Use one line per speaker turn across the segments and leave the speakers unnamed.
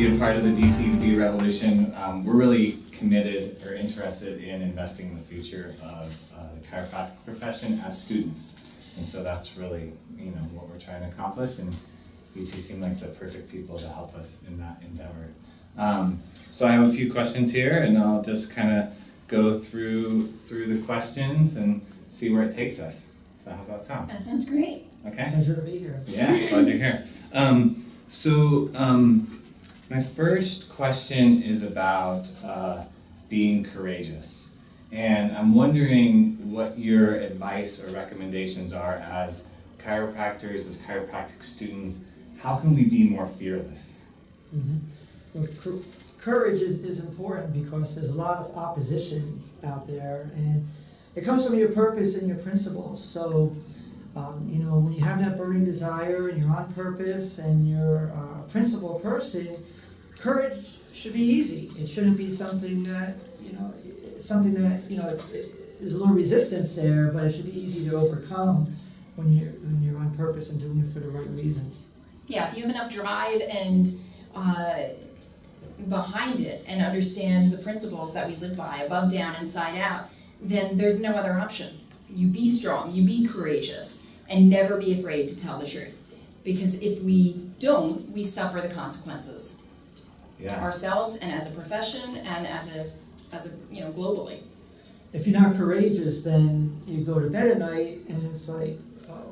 be a part of the DCB revolution. We're really committed or interested in investing in the future of the chiropractic profession as students. And so that's really, what we're trying to accomplish, and you two seem like the perfect people to help us in that endeavor. So I have a few questions here, and I'll just kind of go through the questions and see where it takes us. So how's that sound?
That sounds great.
Okay.
Pleasure to be here.
Yeah, glad you're here. My first question is about being courageous. And I'm wondering what your advice or recommendations are as chiropractors, as chiropractic students. How can we be more fearless?
Mm-hmm. Well, courage is important because there's a lot of opposition out there, and it comes from your purpose and your principles. So, when you have that burning desire and you're on purpose and you're a principled person, courage should be easy. It shouldn't be something that, there's a little resistance there, but it should be easy to overcome when you're on purpose and doing it for the right reasons.
Yeah, if you have enough drive and behind it and understand the principles that we live by, above, down, inside out, then there's no other option. You be strong, you be courageous, and never be afraid to tell the truth. Because if we don't, we suffer the consequences.
Yes.
Ourselves and as a profession and as a globally.
If you're not courageous, then you go to bed at night and it's like,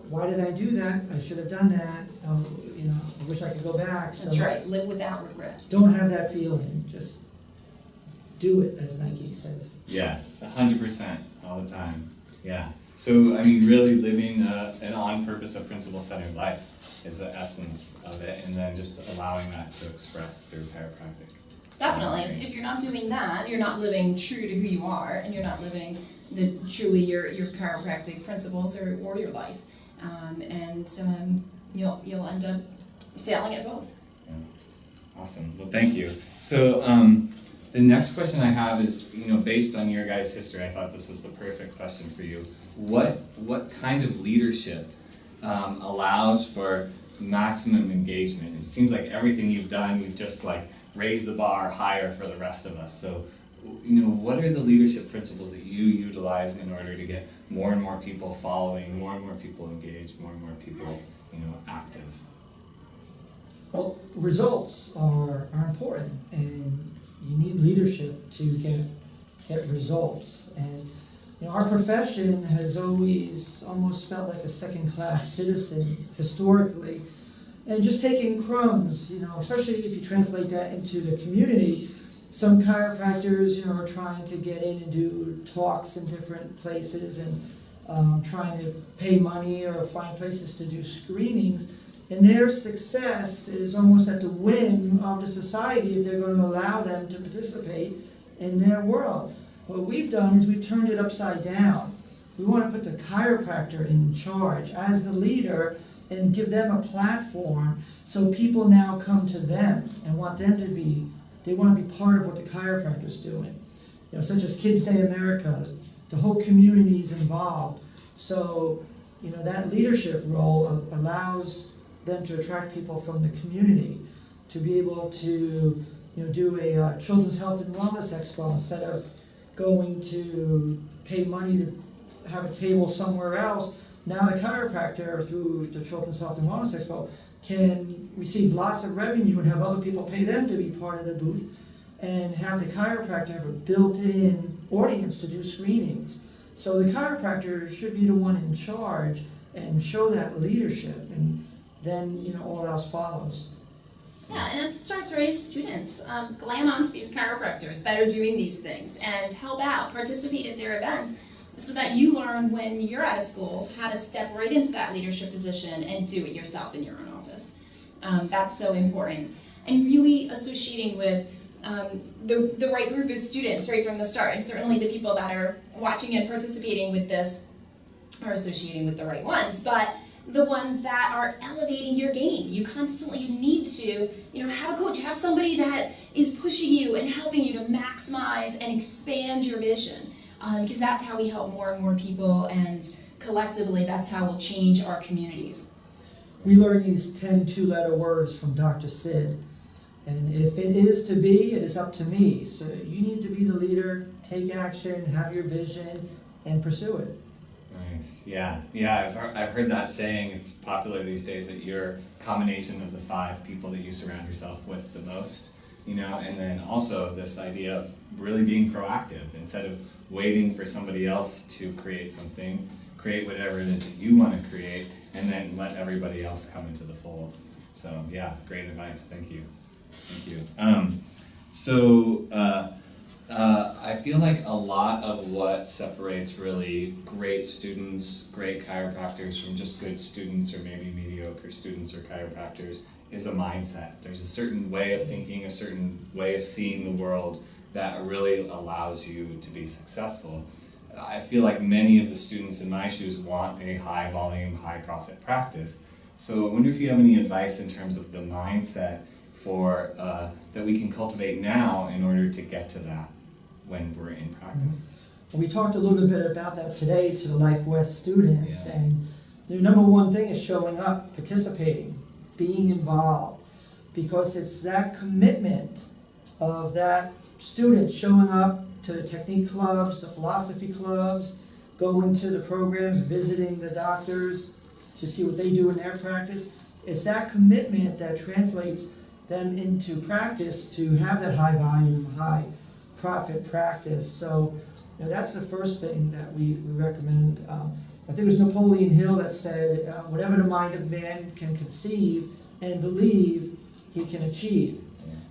why did I do that? I should have done that. I wish I could go back.
That's right. Live without regret.
Don't have that feeling. Just do it, as Nike says.
Yeah, 100% all the time. Yeah. So, really living an on-purpose or principle-centered life is the essence of it, and then just allowing that to express through chiropractic.
Definitely. If you're not doing that, you're not living true to who you are, and you're not living truly your chiropractic principles or your life. You'll end up failing at both.
Yeah. Awesome. Well, thank you. So the next question I have is, based on your guys' history, I thought this was the perfect question for you. What kind of leadership allows for maximum engagement? It seems like everything you've done, you've just raised the bar higher for the rest of us. So, what are the leadership principles that you utilize in order to get more and more people following, more and more people engaged, more and more people, active?
Well, results are important, and you need leadership to get results. And our profession has always almost felt like a second-class citizen historically, and just taking crumbs. Especially if you translate that into the community. Some chiropractors, are trying to get in and do talks in different places and trying to pay money or find places to do screenings. And their success is almost at the whim of the society if they're going to allow them to participate in their world. What we've done is we've turned it upside down. We want to put the chiropractor in charge as the leader and give them a platform so people now come to them and want to be part of what the chiropractor's doing. Such as Kids Day America, the whole community is involved. So, that leadership role allows them to attract people from the community, to be able to, do a Children's Health and Wellness Expo instead of going to pay money to have a table somewhere else. Now the chiropractor, through the Children's Health and Wellness Expo, can receive lots of revenue and have other people pay them to be part of the booth, and have the chiropractor have a built-in audience to do screenings. So the chiropractor should be the one in charge and show that leadership, and then all else follows.
Yeah, and it starts right as students. Glam onto these chiropractors that are doing these things and help out, participate at their events, so that you learn when you're out of school how to step right into that leadership position and do it yourself in your own office. That's so important. And really associating with the right group of students right from the start. And certainly the people that are watching and participating with this are associating with the right ones. But the ones that are elevating your game. You need to, have a coach, have somebody that is pushing you and helping you to maximize and expand your vision. Because that's how we help more and more people, and collectively that's how we'll change our communities.
We learned these 10 two-letter words from Dr. Sid, And if it is to be, it is up to me. So you need to be the leader, take action, have your vision, and pursue it.
Nice. Yeah. I've heard that saying. It's popular these days that you're a combination of the 5 people that you surround yourself with the most. And then also this idea of really being proactive instead of waiting for somebody else to create something. Create whatever it is that you want to create, and then let everybody else come into the fold. So yeah, great advice. Thank you. I feel like a lot of what separates really great students, great chiropractors from just good students or maybe mediocre students or chiropractors is a mindset. There's a certain way of thinking, a certain way of seeing the world that really allows you to be successful. I feel like many of the students in my shoes want a high volume, high profit practice. So I wonder if you have any advice in terms of the mindset for that we can cultivate now in order to get to that when we're in practice.
We talked a little bit about that today to the Life West students,
Yeah.
and the number one thing is showing up, participating, being involved, because it's that commitment of that student showing up to the technique clubs, the philosophy clubs, going to the programs, visiting the doctors to see what they do in their practice. It's that commitment that translates them into practice to have that high volume, high profit practice. So that's the first thing that we recommend. I think it was Napoleon Hill that said, whatever the mind of man can conceive and believe, he can achieve.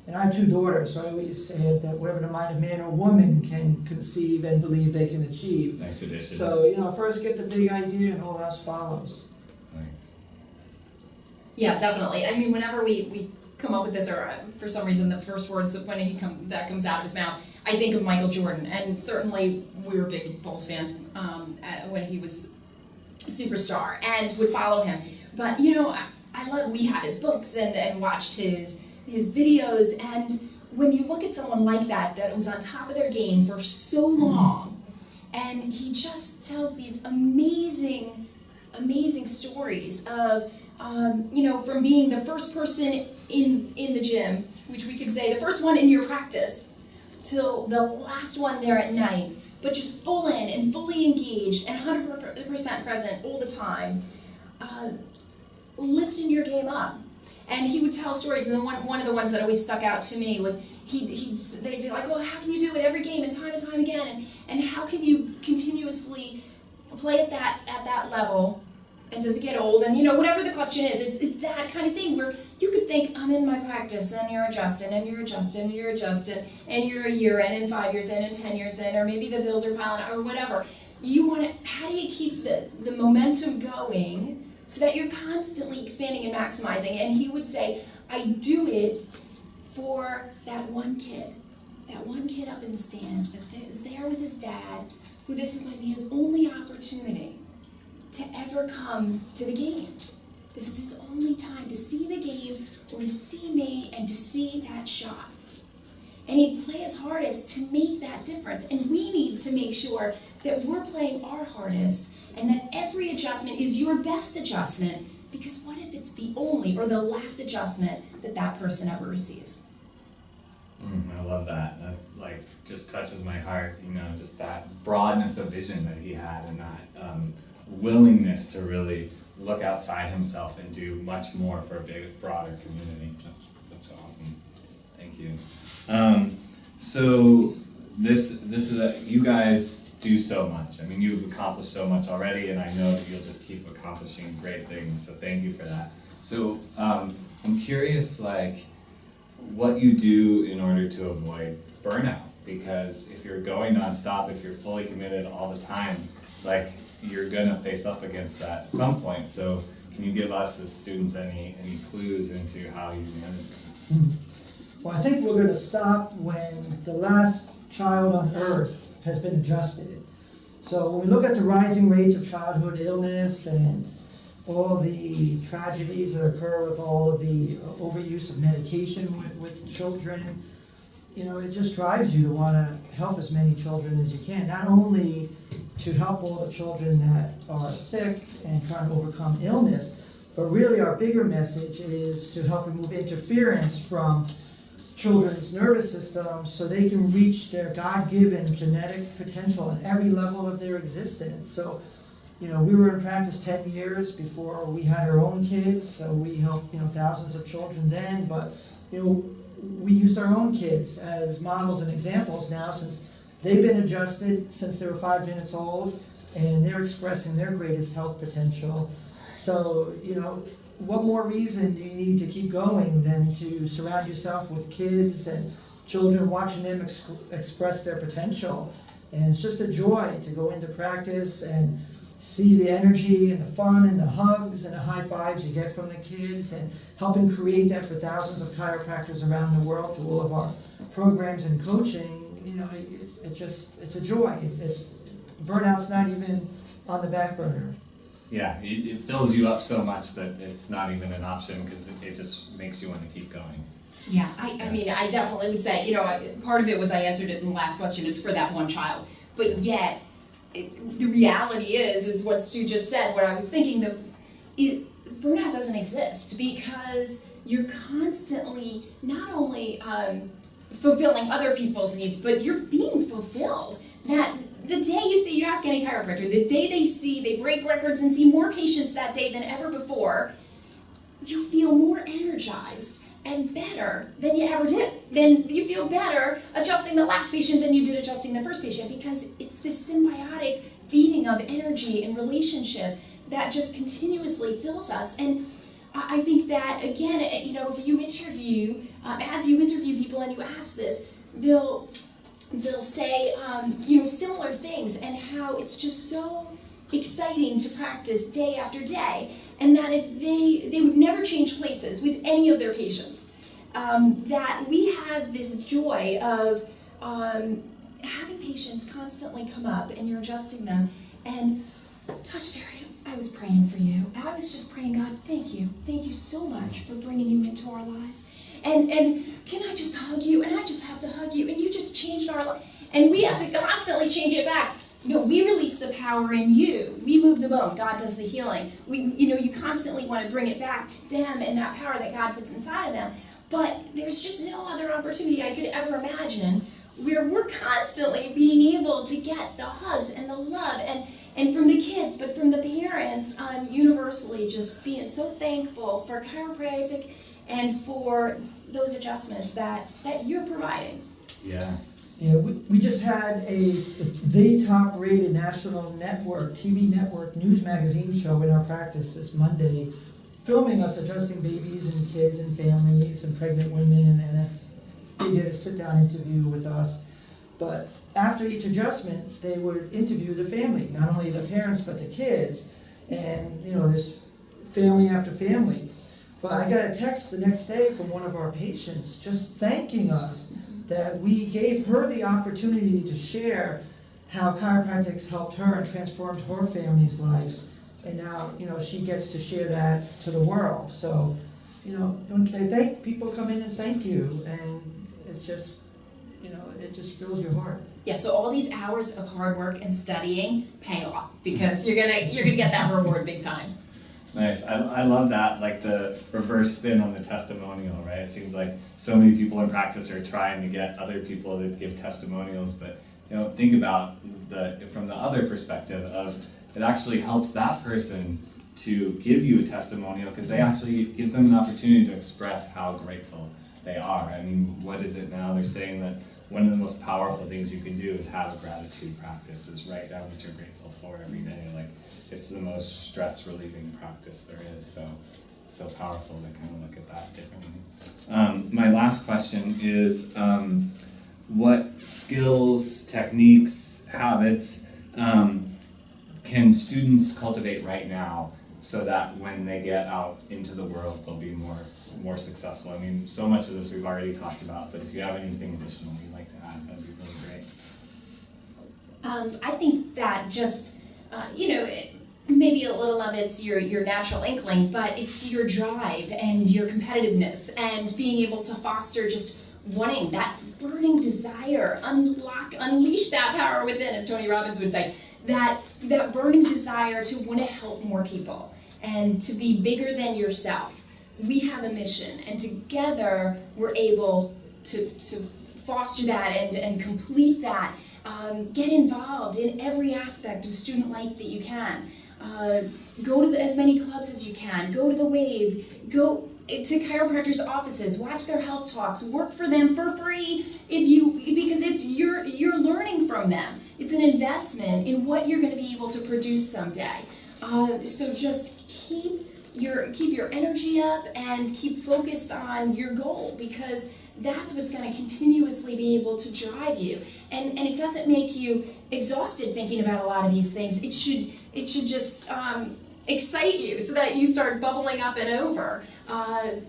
And I have 2 daughters, so I always said that whatever the mind of man or woman can conceive and believe, they can achieve.
Nice addition.
So, first get the big idea and all else follows.
Nice.
Yeah, definitely. I mean, whenever we come up with this, or for some reason the first words that comes out of his mouth, I think of Michael Jordan. And certainly we were big Bulls fans when he was a superstar and would follow him. But, we had his books and watched his videos, and when you look at someone like that was on top of their game for so long, and he just tells these amazing stories of, from being the first person in the gym, which we could say the first one in your practice, till the last one there at night, but just full in and fully engaged and 100% present all the time, lifting your game up. And he would tell stories, and then one of the ones that always stuck out to me was they'd be like, well, how can you do it every game and time again, and how can you continuously play at that level, and does it get old? And whatever the question is, it's that kind of thing where you could think, I'm in my practice, and you're adjusting, and you're adjusting, and you're adjusting, and you're a year in, and 5 years in, and 10 years in, or maybe the bills are piling up, or whatever. How do you keep the momentum going so that you're constantly expanding and maximizing? And he would say, I do it for that one kid up in the stands that is there with his dad, who this might be his only opportunity to ever come to the game. This is his only time to see the game, or to see me, and to see that shot. And he'd play his hardest to make that difference. And we need to make sure that we're playing our hardest, and that every adjustment is your best adjustment, because what if it's the only or the last adjustment that person ever receives?
I love that. That's just touches my heart, just that broadness of vision that he had, and that willingness to really look outside himself and do much more for a broader community. That's awesome. Thank you. So this is you guys do so much. I mean, you've accomplished so much already, and I know that you'll just keep accomplishing great things, so thank you for that. So I'm curious, what you do in order to avoid burnout, because if you're going nonstop, if you're fully committed all the time, you're gonna face up against that at some point. So can you give us as students any clues into how you manage that?
Well, I think we're going to stop when the last child on earth has been adjusted. So when we look at the rising rates of childhood illness and all the tragedies that occur with all of the overuse of medication with children, it just drives you to want to help as many children as you can. Not only to help all the children that are sick and trying to overcome illness, but really our bigger message is to help remove interference from children's nervous system so they can reach their God-given genetic potential in every level of their existence. So, we were in practice 10 years before we had our own kids, so we helped, thousands of children then, but, we used our own kids as models and examples now since they've been adjusted since they were 5 minutes old, and they're expressing their greatest health potential. So, what more reason do you need to keep going than to surround yourself with kids and children, watching them express their potential? And it's just a joy to go into practice and see the energy and the fun and the hugs and the high fives you get from the kids, and helping create that for thousands of chiropractors around the world through all of our programs and coaching. It's a joy. It's burnout's not even on the back burner.
Yeah, it fills you up so much that it's not even an option, because it just makes you want to keep going.
Yeah, I mean, I definitely would say, part of it was I answered it in the last question, it's for that one child. But yet, the reality is what Stu just said, what I was thinking, burnout doesn't exist because you're constantly not only fulfilling other people's needs, but you're being fulfilled. That the day you ask any chiropractor, the day they break records and see more patients that day than ever before, you feel more energized and better than you ever did. Then you feel better adjusting the last patient than you did adjusting the first patient, because it's this symbiotic feeding of energy and relationship that just continuously fills us. And I think that, again, if you interview, as you interview people and you ask this, they'll say, similar things, and how it's just so exciting to practice day after day, and that if they would never change places with any of their patients, that we have this joy of having patients constantly come up and you're adjusting them. And Touch Terry, I was praying for you. I was just praying, God, thank you so much for bringing you into our lives. And can I just hug you? And I just have to hug you. And you just changed our life. And we have to constantly change it back. We release the power in you. We move the bone. God does the healing. You constantly want to bring it back to them and that power that God puts inside of them. But there's just no other opportunity I could ever imagine where we're constantly being able to get the hugs and the love and from the kids, but from the parents, universally just being so thankful for chiropractic and for those adjustments that you're providing.
Yeah.
Yeah, we just had the top-rated national network, TV network, news magazine show in our practice this Monday, filming us adjusting babies and kids and families and pregnant women, and they did a sit-down interview with us. But after each adjustment, they would interview the family, not only the parents but the kids, and there's family after family. But I got a text the next day from one of our patients just thanking us that we gave her the opportunity to share how chiropractics helped her and transformed her family's lives. And now, she gets to share that to the world. So, when people come in and thank you, and it just fills your heart.
Yeah, so all these hours of hard work and studying pay off, because you're gonna get that reward big time.
Nice. I love that, like the reverse spin on the testimonial, right? It seems like so many people in practice are trying to get other people to give testimonials, but think about from the other perspective of it actually helps that person to give you a testimonial, because they actually gives them an opportunity to express how grateful they are. I mean, what is it now? They're saying that one of the most powerful things you can do is have a gratitude practice, is write down what you're grateful for every day. Like, it's the most stress relieving practice there is. So powerful to kind of look at that differently. My last question is, what skills, techniques, habits can students cultivate right now so that when they get out into the world they'll be more successful? I mean, so much of this we've already talked about, but if you have anything additional you'd like to add, that'd be really great.
I think that just, maybe a little of it's your natural inkling, but it's your drive and your competitiveness and being able to foster just wanting that burning desire, unleash that power within, as Tony Robbins would say, that burning desire to want to help more people and to be bigger than yourself. We have a mission, and together we're able to foster that and complete that. Get involved in every aspect of student life that you can. Go to as many clubs as you can. Go to the Wave. Go to chiropractors' offices. Watch their health talks. Work for them for free because you're learning from them. It's an investment in what you're going to be able to produce someday. So just keep your energy up and keep focused on your goal, because that's what's going to continuously be able to drive you. And it doesn't make you exhausted thinking about a lot of these things. It should just excite you so that you start bubbling up and over,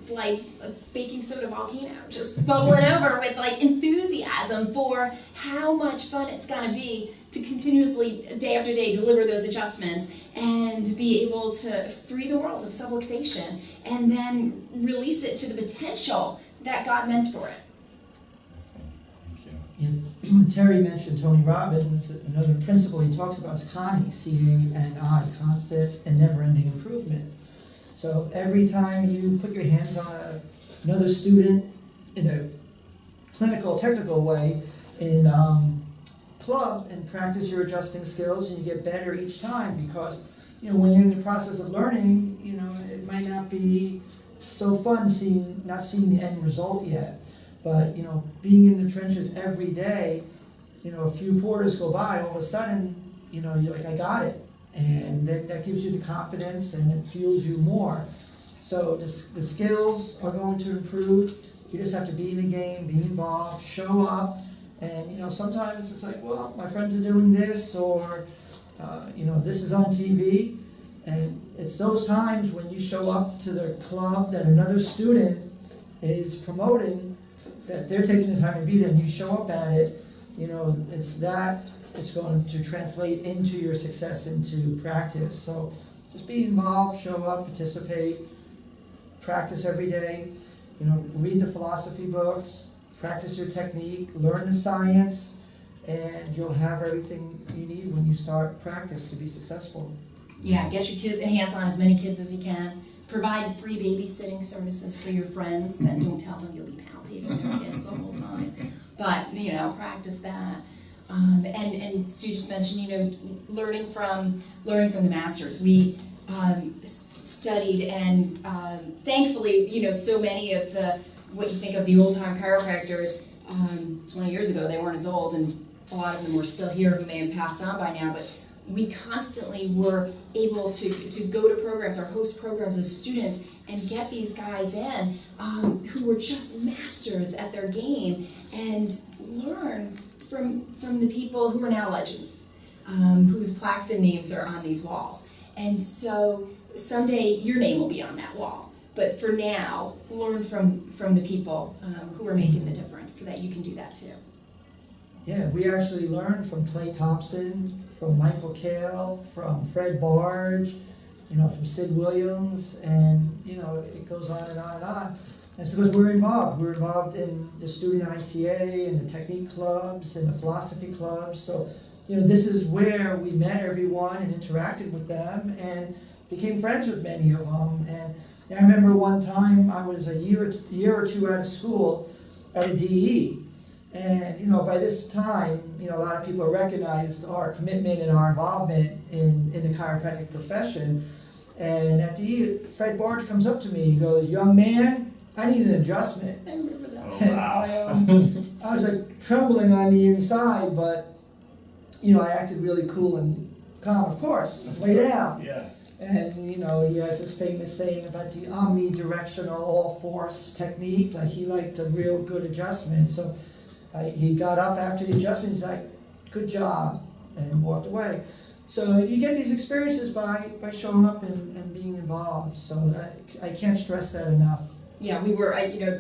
like a baking soda volcano, just bubbling over with like enthusiasm for how much fun it's going to be to continuously, day after day, deliver those adjustments and be able to free the world of subluxation and then release it to the potential that God meant for it.
And Terry mentioned Tony Robbins. Another principle he talks about is CANI, C-A-N-I, constant and never-ending improvement. So every time you put your hands on another student in a clinical, technical way in club and practice your adjusting skills, and you get better each time, because when you're in the process of learning, it might not be so fun not seeing the end result yet. But being in the trenches every day, a few quarters go by, all of a sudden, you're like, I got it, and that gives you the confidence and it fuels you more. So the skills are going to improve. You just have to be in the game, be involved, show up, and sometimes it's like, well, my friends are doing this, or this is on TV, and it's those times when you show up to the club that another student is promoting, that they're taking the time to be there, and you show up at it, it's going to translate into your success, into practice. So just be involved, show up, participate, practice every day, read the philosophy books, practice your technique, learn the science, and you'll have everything you need when you start practice to be successful.
Yeah, get your hands on as many kids as you can. Provide free babysitting services for your friends. Then don't tell them you'll be palpating their kids the whole time. But practice that. And Stu just mentioned, learning from the masters. We studied, and thankfully, so many of what you think of the old time chiropractors 20 years ago, they weren't as old, and a lot of them were still here who may have passed on by now. But we constantly were able to go to programs or host programs as students and get these guys in who were just masters at their game, and learn from the people who are now legends, whose plaques and names are on these walls. And so someday your name will be on that wall. But for now, learn from the people who are making the difference so that you can do that too.
Yeah, we actually learned from Clay Thompson, from Michael Kale, from Fred Barge, from Sid Williams, and it goes on and on and on. That's because we're involved. We're involved in the student ICA and the technique clubs and the philosophy clubs. So, this is where we met everyone and interacted with them and became friends with many of them. And I remember one time I was a year or two out of school at a DE. And, by this time, a lot of people recognized our commitment and our involvement in the chiropractic profession. And at DE, Fred Barge comes up to me. He goes, "Young man, I need an adjustment."
I remember that.
Oh, wow.
I was like trembling on the inside, but I acted really cool and calm. Of course, lay down.
Yeah.
And he has this famous saying about the omnidirectional all-force technique. Like, he liked a real good adjustment. So he got up after the adjustment. He's like, "Good job," and walked away. So you get these experiences by showing up and being involved. So I can't stress that enough.
Yeah, we were,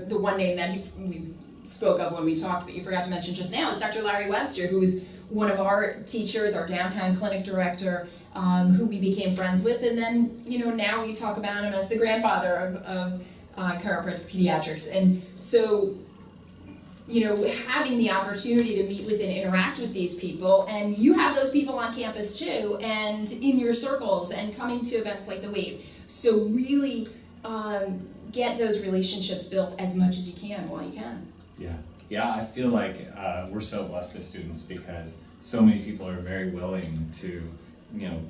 the one name that we spoke of when we talked, but you forgot to mention just now, is Dr. Larry Webster, who was one of our teachers, our downtown clinic director, who we became friends with. And then, now we talk about him as the grandfather of chiropractic pediatrics. And so, having the opportunity to meet with and interact with these people, and you have those people on campus too, and in your circles, and coming to events like the Wave. So really, get those relationships built as much as you can while you can.
Yeah, I feel like we're so blessed as students because so many people are very willing to,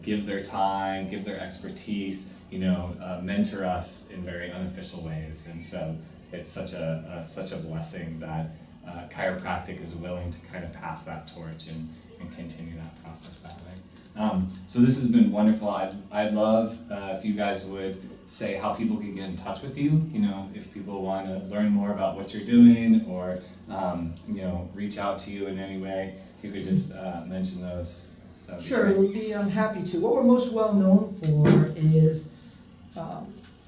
give their time, give their expertise, mentor us in very unofficial ways, and so it's such a blessing that chiropractic is willing to kind of pass that torch and continue that process that way. So this has been wonderful. I'd love if you guys would say how people can get in touch with you, if people want to learn more about what you're doing or, reach out to you in any way, if you could just mention those.
Sure, we'd be happy to. What we're most well known for is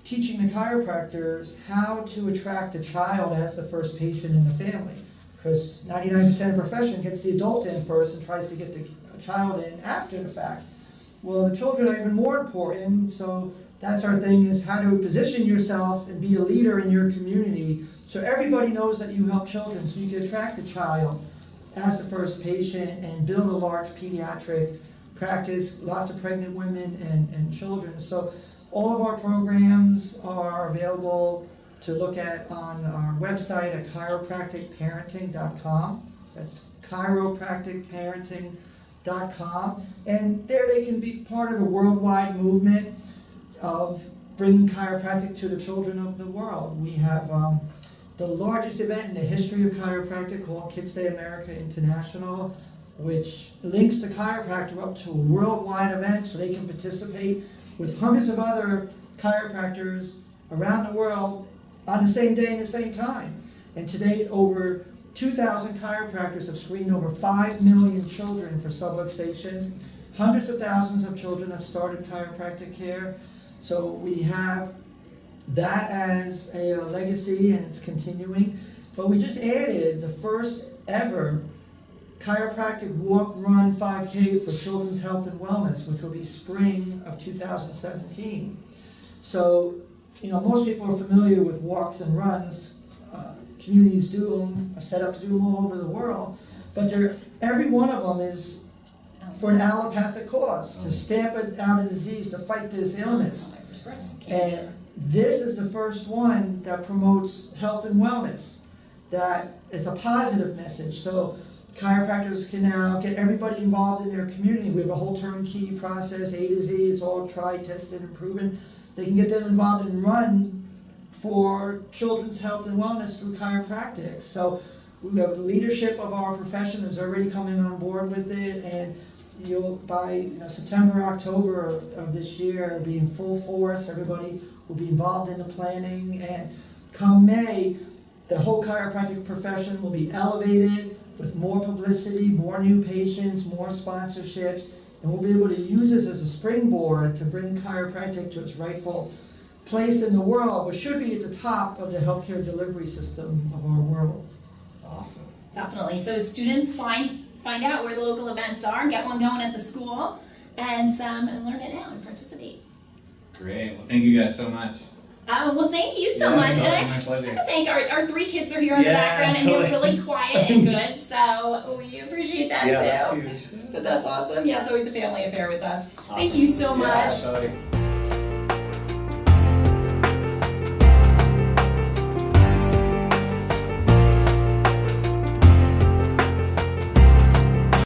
teaching the chiropractors how to attract a child as the first patient in the family. Because 99% of the profession gets the adult in first and tries to get the child in after the fact. Well, the children are even more important, so that's our thing, is how to position yourself and be a leader in your community so everybody knows that you help children, so you can attract a child as the first patient and build a large pediatric practice, lots of pregnant women and children. So all of our programs are available to look at on our website at chiropracticparenting.com. That's chiropracticparenting.com. And there they can be part of the worldwide movement of bringing chiropractic to the children of the world. We have the largest event in the history of chiropractic called Kids Day America International, which links the chiropractor up to a worldwide event so they can participate with hundreds of other chiropractors around the world on the same day and the same time. And to date, over 2,000 chiropractors have screened over 5 million children for subluxation. Hundreds of thousands of children have started chiropractic care. So we have that as a legacy, and it's continuing. But we just added the first ever chiropractic walk, run, 5K for children's health and wellness, which will be spring of 2017. So, most people are familiar with walks and runs. Communities do them, are set up to do them all over the world. But every one of them is for an allopathic cause, to stamp out a disease, to fight this illness.
Breast cancer.
And this is the first one that promotes health and wellness, that it's a positive message. So chiropractors can now get everybody involved in their community. We have a whole turnkey process, A to Z, it's all tried, tested, and proven. They can get them involved and run for children's health and wellness through chiropractic. So we have the leadership of our profession is already coming on board with it, and by September, October of this year, it'll be in full force. Everybody will be involved in the planning, and come May, the whole chiropractic profession will be elevated with more publicity, more new patients, more sponsorships, and we'll be able to use this as a springboard to bring chiropractic to its rightful place in the world, which should be at the top of the healthcare delivery system of our world.
Awesome.
Definitely. So students find out where the local events are, get one going at the school, and learn it out and participate.
Great. Well, thank you guys so much.
Well, thank you so
Yeah,
much.
no,
And I
my pleasure.
have to thank our 3 kids are here in the
Yeah,
background, and
totally.
they're really quiet and good, so we appreciate that
Yeah,
too.
that's huge.
But that's awesome. Yeah, it's always a family affair with us.
Awesome.
Thank you so
Yeah,
much.
totally.